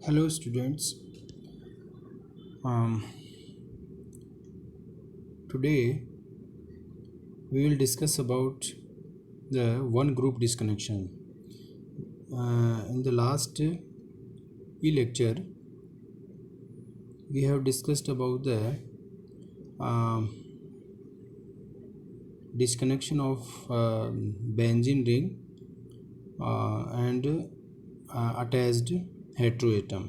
Hello, students. Um, Today we will discuss about the one group disconnection. In the last lecture, we have discussed about the um, disconnection of benzene ring and attached heteroatom.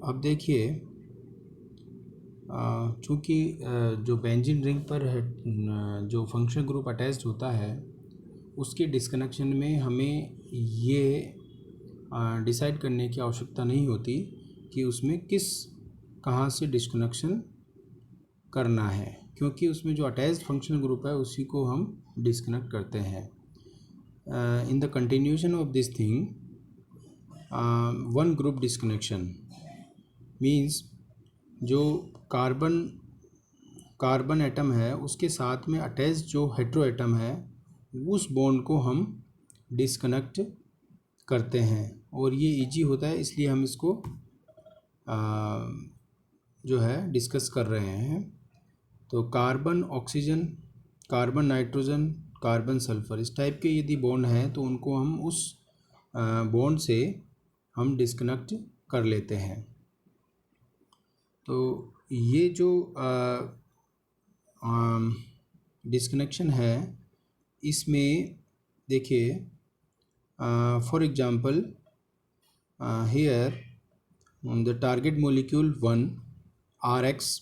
अब देखिए चूँकि जो benzene ring पर जो functional group attached होता है उसके disconnection में हमें ये डिसाइड करने की आवश्यकता नहीं होती कि उसमें कहाँ से डिस्कनेक्शन करना है, क्योंकि उसमें जो अटैच्ड फंक्शनल ग्रुप है उसी को हम डिस्कनेक्ट करते हैं. In the continuation of this thing, one group disconnection means जो कार्बन एटम है उसके साथ में अटैच जो हेट्रो एटम है उस बॉन्ड को हम डिस्कनेक्ट करते हैं. और ये इजी होता है, इसलिए हम इसको जो है डिस्कस कर रहे हैं. तो carbon oxygen, carbon nitrogen, carbon sulphur, इस टाइप के यदि बॉन्ड हैं तो उनको हम उस बॉन्ड से हम डिस्कनेक्ट कर लेते हैं. तो ये जो डिस्कनेक्शन है इसमें देखिए, for example here the target molecule 1 RX,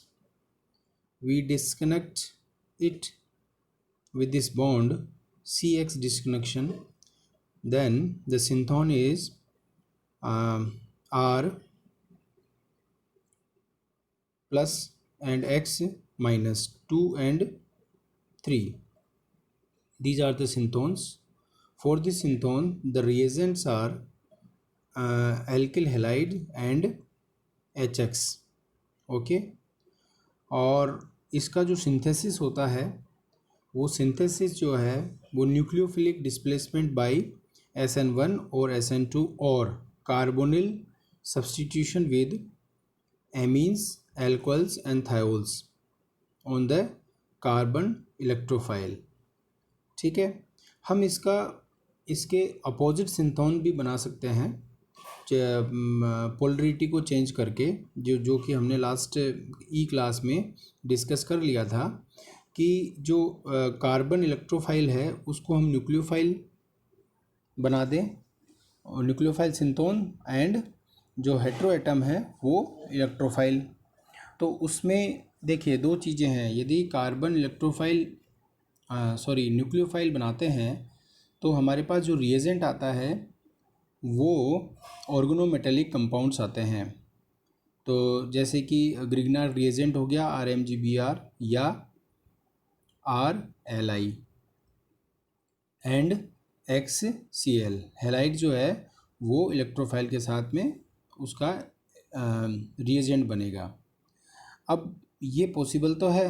we disconnect it with this bond CX disconnection. Then the synthon is R plus and X minus 2 and 3. These are the synthons. For this synthon, the reagents are alkyl halide and HX. Okay. और इसका जो synthesis होता है वो synthesis जो है वो nucleophilic displacement bye SN1 और SN2 और carbonyl substitution with amines, alcohols and thiols on the carbon electrophile. ठीक है. हम इसके अपोजिट सिंथोन भी बना सकते हैं पोलरिटी को चेंज करके, जो कि हमने लास्ट क्लास में डिस्कस कर लिया था कि जो कार्बन इलेक्ट्रोफाइल है उसको हम न्यूक्लियोफाइल बना दें, और न्यूक्लियोफाइल सिंथोन, एंड जो हेट्रो एटम है वो इलेक्ट्रोफाइल. तो उसमें देखिए दो चीज़ें हैं. यदि कार्बन न्यूक्लियोफाइल बनाते हैं तो हमारे पास जो रिएजेंट आता है वो ऑर्गेनोमेटेलिक कंपाउंड्स आते हैं. तो जैसे कि ग्रिग्नार रिएजेंट हो गया RMgBr या RLi एंड XCl. हैलाइड जो है वो इलेक्ट्रोफाइल के साथ में उसका रिएजेंट बनेगा. अब ये पॉसिबल तो है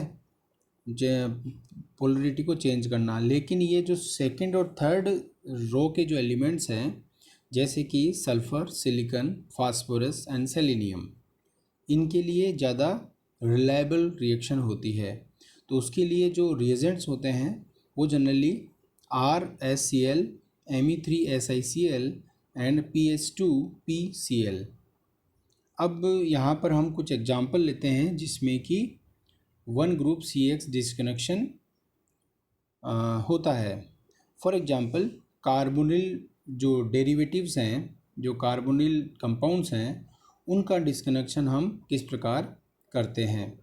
पोलरिटी को चेंज करना, लेकिन ये जो सेकंड और थर्ड रो के जो एलिमेंट्स हैं जैसे कि sulphur, silicon, phosphorus and selenium, इनके लिए ज़्यादा रिलायबल रिएक्शन होती है. तो उसके लिए जो रिएजेंट्स होते हैं वो generally RSCl, Me3SiCl and PH2PCl. अब यहाँ पर हम कुछ एग्जाम्पल लेते हैं जिसमें कि वन ग्रुप CX डिस्कनेक्शन होता है. फॉर एग्जांपल कार्बोनिल जो डेरिवेटिव्स हैं, जो कार्बोनिल कंपाउंड्स हैं, उनका डिस्कनेक्शन हम किस प्रकार करते हैं.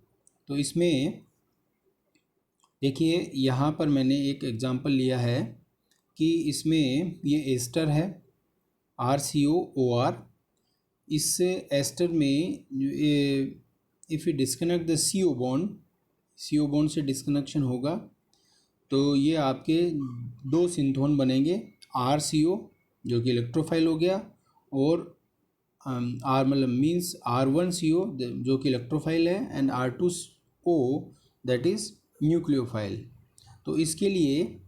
तो इसमें देखिए यहाँ पर मैंने एक एग्जांपल लिया है कि इसमें ये एस्टर है RCOOR. इस एस्टर में if you disconnect the CO bond से डिस्कनेक्शन होगा तो ये आपके दो सिंथोन बनेंगे, RCO जो कि इलेक्ट्रोफाइल हो गया, और मीन्स R1CO जो कि इलेक्ट्रोफाइल है, and R2O that is nucleophile. तो इसके लिए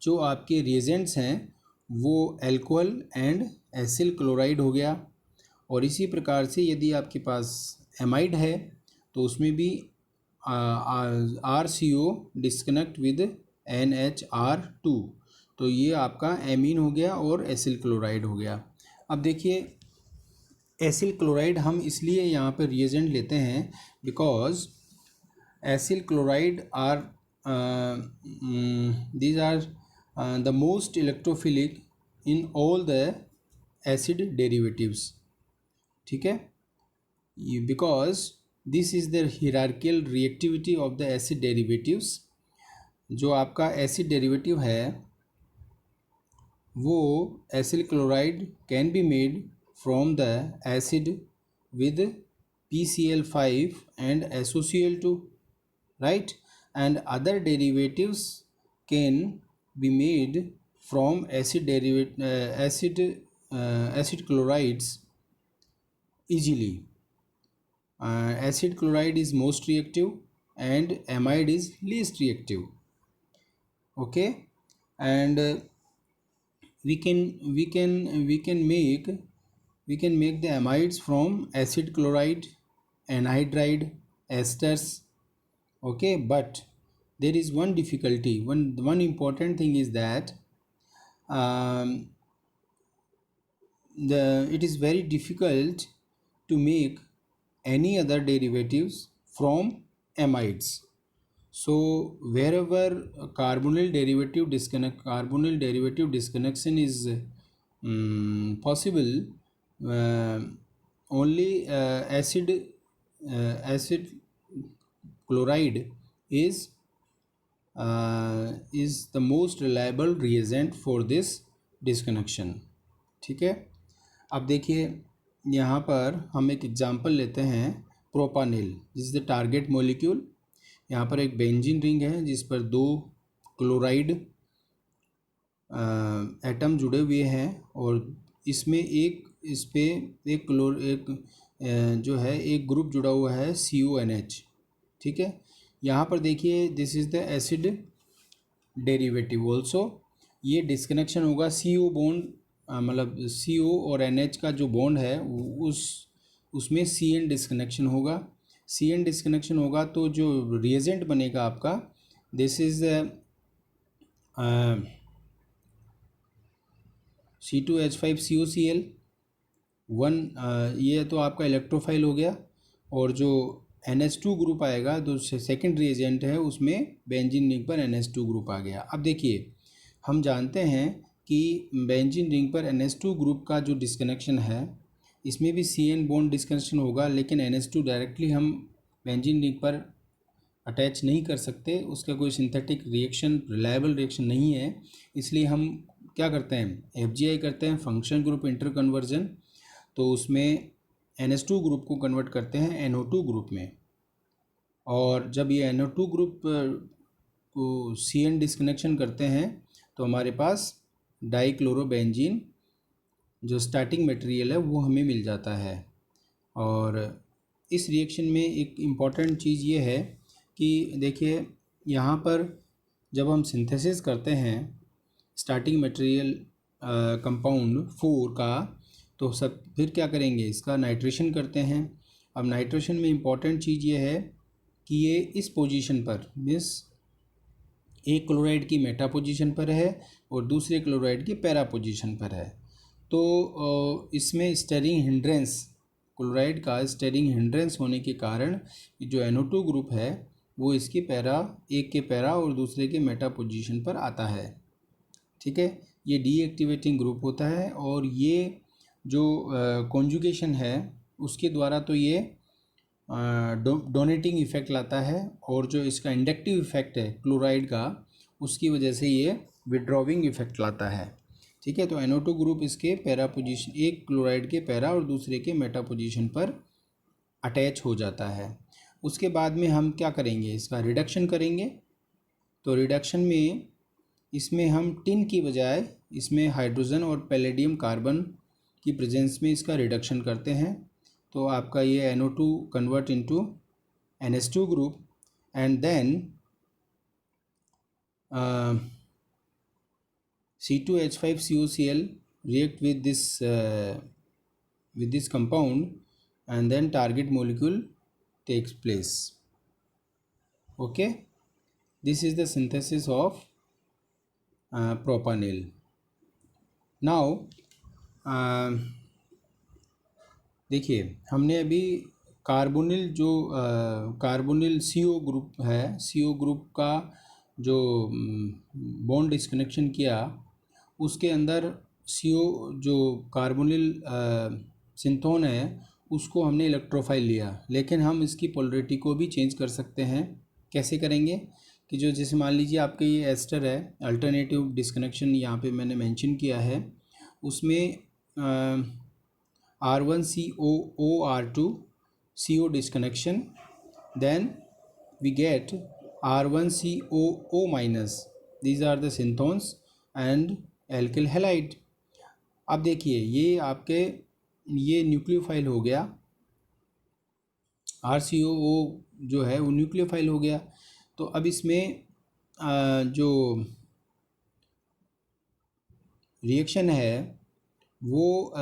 जो आपके रिएजेंट्स हैं वो अल्कोहल एंड एसिल क्लोराइड हो गया। और इसी प्रकार से यदि आपके पास एमाइड है तो उसमें भी RCO डिस्कनेक्ट विद NHR2, तो ये आपका एमीन हो गया और एसिल क्लोराइड हो गया। अब देखिए एसिल क्लोराइड हम इसलिए यहाँ पर रिएजेंट लेते हैं because acyl chloride are these are the most electrophilic in all the acid derivatives, ठीक है, because this is the hierarchical reactivity of the acid derivatives। जो आपका एसिड डेरिवेटिव है वो acyl chloride can be made from the acid with PCl5 and SOCl2, right? And other derivatives can be made from acid chlorides easily. Acid chloride is most reactive and amide is least reactive, okay? And we can make the amides from acid chloride, anhydride, esters, okay? But there is one difficulty, one important thing is that it is very difficult to make any other derivatives from amides. So wherever carbonyl derivative disconnection is possible, only acid chloride is the most reliable reagent for this disconnection, ठीक है। अब देखिए यहाँ पर हम एक example लेते हैं propanil, this is the target molecule. यहाँ पर एक बेंजीन रिंग है जिस पर 2 क्लोराइड एटम जुड़े हुए हैं और इसमें एक जो है एक ग्रुप जुड़ा हुआ है CONH, ठीक है। यहाँ पर देखिए this is the acid derivative also, ये डिस्कनेक्शन होगा CO बॉन्ड, मतलब CO और NH का जो बॉन्ड है उसमें CN डिस्कनेक्शन होगा। CN डिस्कनेक्शन होगा तो जो रिएजेंट बनेगा आपका दिस इज़ C2H5COCl 1, ये तो आपका इलेक्ट्रोफाइल हो गया। और जो NH2 ग्रुप आएगा तो सेकेंड रिएजेंट है उसमें बेंजीन रिंग पर NH2 ग्रुप आ गया। अब देखिए हम जानते हैं कि बेंजीन रिंग पर NH2 ग्रुप का जो डिस्कनेक्शन है इसमें भी CN बॉन्ड डिस्कनेक्शन होगा, लेकिन NH2 डायरेक्टली हम बेंजीन रिंग पर अटैच नहीं कर सकते, उसका कोई सिंथेटिक रिएक्शन रिलायबल रिएक्शन नहीं है। इसलिए हम क्या करते हैं FGI करते हैं, फंक्शन ग्रुप इंटर कन्वर्जन। तो उसमें NH2 ग्रुप को कन्वर्ट करते हैं NO2 ग्रुप में, और जब ये NO2 ग्रुप को CN डिस्कनेक्शन करते हैं तो हमारे पास डाइक्लोरोबेंजीन जो स्टार्टिंग मटेरियल है वो हमें मिल जाता है। और इस रिएक्शन में एक इम्पॉर्टेंट चीज़ ये है कि देखिए यहाँ पर जब हम सिंथेसिस करते हैं स्टार्टिंग मटेरियल कंपाउंड 4 का, तो सब फिर क्या करेंगे, इसका नाइट्रेशन करते हैं। अब नाइट्रेशन में इम्पॉर्टेंट चीज़ ये है कि ये इस पोजीशन पर मीन्स एक क्लोराइड की मेटा पोजीशन पर है और दूसरे क्लोराइड की पैरा पोजीशन पर है। तो इसमें स्टेरिंग हिंड्रेंस, क्लोराइड का स्टेरिंग हिंड्रेंस होने के कारण जो NO2 ग्रुप है वो इसकी एक के पैरा और दूसरे के मेटा पोजीशन पर आता है, ठीक है। ये डीएक्टिवेटिंग ग्रुप होता है और ये जो कॉन्जुगेशन है उसके द्वारा तो ये डोनेटिंग इफेक्ट लाता है, और जो इसका इंडक्टिव इफेक्ट है क्लोराइड का उसकी वजह से ये विड्रॉविंग इफेक्ट लाता है, ठीक है। तो NO2 ग्रुप इसके पैरा पोजीशन, एक क्लोराइड के पैरा और दूसरे के मेटा पोजीशन पर अटैच हो जाता है। उसके बाद में हम क्या करेंगे, इसका रिडक्शन करेंगे। तो रिडक्शन में इसमें हम टिन की बजाय इसमें हाइड्रोजन और पैलेडियम कार्बन की प्रेजेंस में इसका रिडक्शन करते हैं। तो आपका ये NO2 convert into NH2 group and then C2H5COCl react with this compound, and then target molecule takes place. Okay, this is the synthesis of propanil. Now देखिए, हमने अभी कार्बोनिल जो कार्बोनिल CO ग्रुप है, CO ग्रुप का जो bond disconnection किया, उसके अंदर CO जो कार्बोनिल सिंथोन है उसको हमने इलेक्ट्रोफाइल लिया, लेकिन हम इसकी पोलरिटी को भी चेंज कर सकते हैं। कैसे करेंगे कि जो जैसे मान लीजिए आपके ये एस्टर है, अल्टरनेटिव डिस्कनेक्शन यहाँ पे मैंने मेंशन किया है, उसमें R1COOR2 CO disconnection, then we get R1COO minus, these are the synthones and alkyl halide. अब देखिए ये आपके ये न्यूक्लियोफाइल हो गया, RCOO जो है वो न्यूक्लियोफाइल हो गया। तो अब इसमें जो रिएक्शन है वो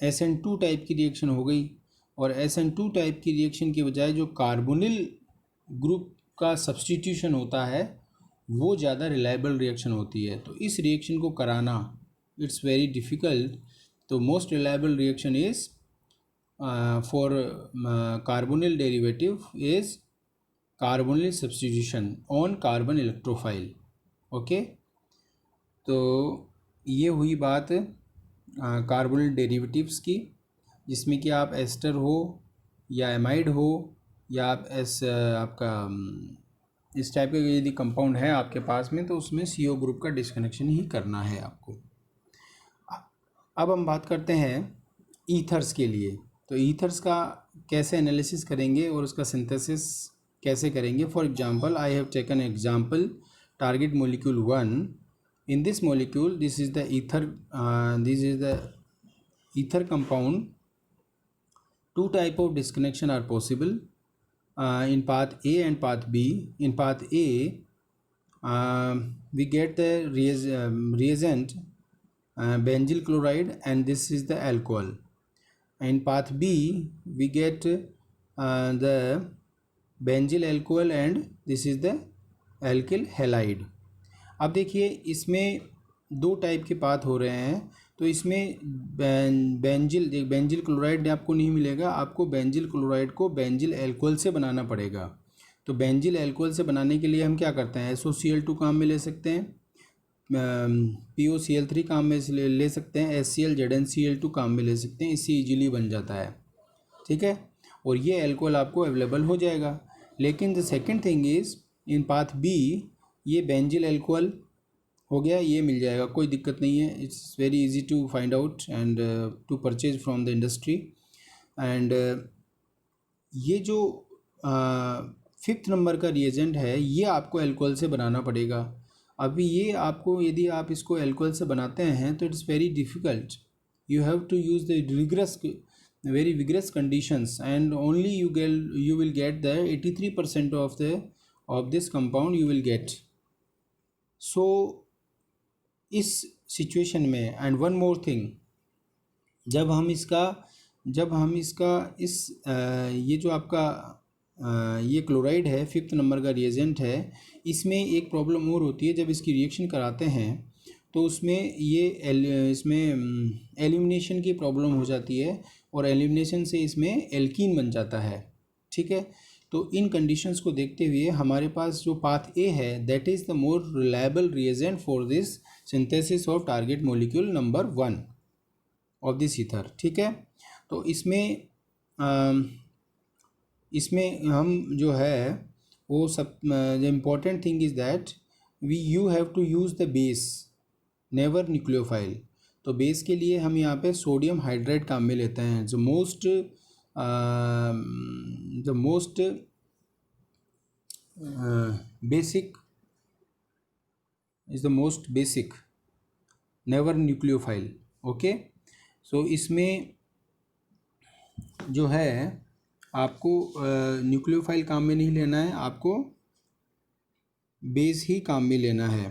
SN2 टाइप की रिएक्शन हो गई, और SN2 टाइप की रिएक्शन की बजाय जो कार्बोनिल ग्रुप का सब्स्टिट्यूशन होता है वो ज़्यादा रिलायबल रिएक्शन होती है। तो इस रिएक्शन को कराना इट्स वेरी डिफ़िकल्ट। तो most reliable reaction is for carbonyl derivative is carbonyl substitution on carbon electrophile. Okay, तो ये हुई बात कार्बोनिल डेरिवेटिव्स की, जिसमें कि आप एस्टर हो या एमाइड हो या आप आपका इस टाइप का यदि कंपाउंड है आपके पास में, तो उसमें CO ग्रुप का डिस्कनेक्शन ही करना है आपको। अब हम बात करते हैं ईथर्स के लिए। तो ईथर्स का कैसे एनालिसिस करेंगे और उसका सिंथेसिस कैसे करेंगे। For example, I have taken example target molecule 1. In this molecule, this is the ether compound. Two type of disconnection are possible in path A and path B. In path A, we get the reagent benzyl chloride, and this is the alcohol. In path B, we get the benzyl alcohol, and this is the alkyl halide. अब देखिए इसमें दो type के path हो रहे हैं। तो इसमें बेंजिल क्लोराइड आपको नहीं मिलेगा, आपको बेंजिल क्लोराइड को बेंजिल एल्कोहल से बनाना पड़ेगा। तो बेंजिल एल्कोहल से बनाने के लिए हम क्या करते हैं, SOCl2 काम में ले सकते हैं, POCl3 काम में ले सकते हैं, HCl ZnCl2 काम में ले सकते हैं, इससे ईजिली बन जाता है। ठीक है, और ये एल्कोहल आपको अवेलेबल हो जाएगा। लेकिन the second thing is in path B ये बेंजिल एल्कोहल हो गया, ये मिल जाएगा, कोई दिक्कत नहीं है। It's very easy to find out and to purchase from the industry. And ये जो 5th नंबर का रिएजेंट है ये आपको एल्कोहल से बनाना पड़ेगा। अभी ये आपको यदि आप इसको एल्कोहल से बनाते हैं तो it's very difficult, you have to use the very vigorous conditions, and only you will get the 83% of this compound you will get. So इस सिचुएशन में, एंड वन मोर थिंग, जब हम इसका ये जो आपका ये क्लोराइड है 5th नंबर का रिएजेंट है, इसमें एक प्रॉब्लम और होती है। जब इसकी रिएक्शन कराते हैं तो उसमें इसमें एलिमिनेशन की प्रॉब्लम हो जाती है, और एलिमिनेशन से इसमें एल्कीन बन जाता है। ठीक है, तो इन कंडीशंस को देखते हुए हमारे पास जो पाथ ए है that is the more reliable reagent for this synthesis of target molecule number 1 of this ether. ठीक है, तो इसमें हम जो है वो सब the important thing is that you have to use the base, never nucleophile. तो बेस के लिए हम यहाँ पे सोडियम हाइड्राइड काम में लेते हैं। जो most basic is the most basic, never nucleophile. Okay, so इसमें जो है आपको न्यूक्लियोफाइल काम में नहीं लेना है, आपको बेस ही काम में लेना है।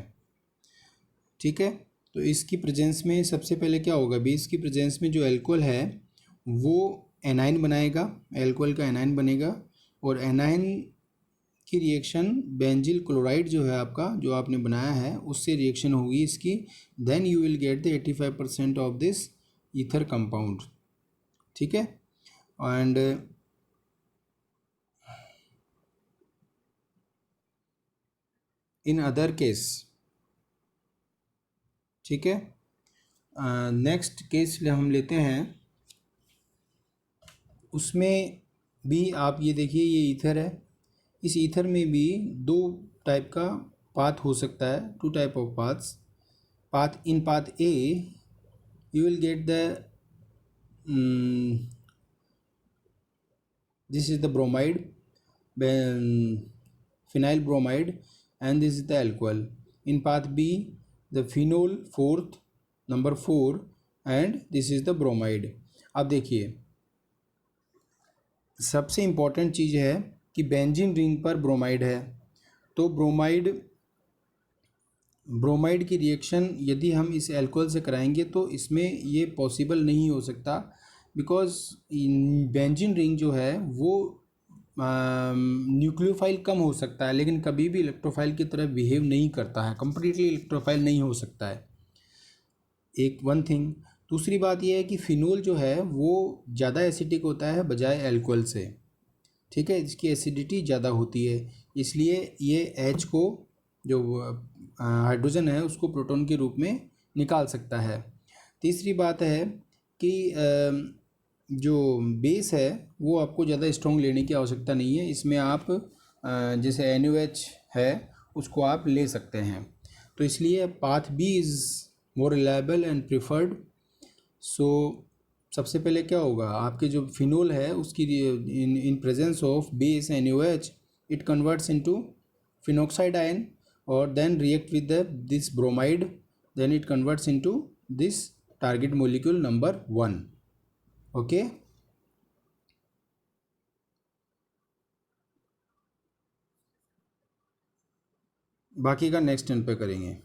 ठीक है। तो इसकी प्रेजेंस में सबसे पहले क्या होगा, बेस की प्रेजेंस में जो एल्कोहल है वो एनाइन बनाएगा, एल्कोहल का एनाइन बनेगा, और एनाइन की रिएक्शन बेंजिल क्लोराइड जो है आपका, जो आपने बनाया है, उससे रिएक्शन होगी इसकी, then you will get the 85% of this ether compound. ठीक है। एंड इन अदर केस, ठीक है, नेक्स्ट केस हम लेते हैं, उसमें भी आप ये देखिए, ये ईथर है, इस ईथर में भी दो टाइप का पाथ हो सकता है, two type of paths. Path in path A you will get the this is the bromide, phenyl bromide, and this is the alcohol. In path B the phenol fourth, number 4, and this is the bromide. अब देखिए, सबसे important चीज़ है कि benzene ring पर bromide है, तो bromide की reaction यदि हम इस अल्कोहल से कराएंगे तो इसमें ये पॉसिबल नहीं हो सकता, बिकॉज बेंजीन रिंग जो है वो न्यूक्लियोफाइल कम हो सकता है, लेकिन कभी भी इलेक्ट्रोफाइल की तरह बिहेव नहीं करता है, कंप्लीटली इलेक्ट्रोफाइल नहीं हो सकता है, एक वन थिंग। दूसरी बात यह है कि फिनोल जो है वो ज़्यादा एसिडिक होता है बजाय अल्कोहल से, ठीक है, इसकी एसिडिटी ज़्यादा होती है, इसलिए ये एच को, जो हाइड्रोजन है, उसको प्रोटॉन के रूप में निकाल सकता है। तीसरी बात है कि जो बेस है वो आपको ज़्यादा स्ट्रॉन्ग लेने की आवश्यकता नहीं है, इसमें आप जैसे NaOH है उसको आप ले सकते हैं, तो इसलिए path B is more reliable and preferred. So सबसे पहले क्या होगा, आपके जो फिनोल है उसकी in presence of base NaOH it converts into phenoxide ion, और then react with this bromide, then it converts into this target molecule number 1। Okay, बाकी का नेक्स्ट टर्न पे करेंगे।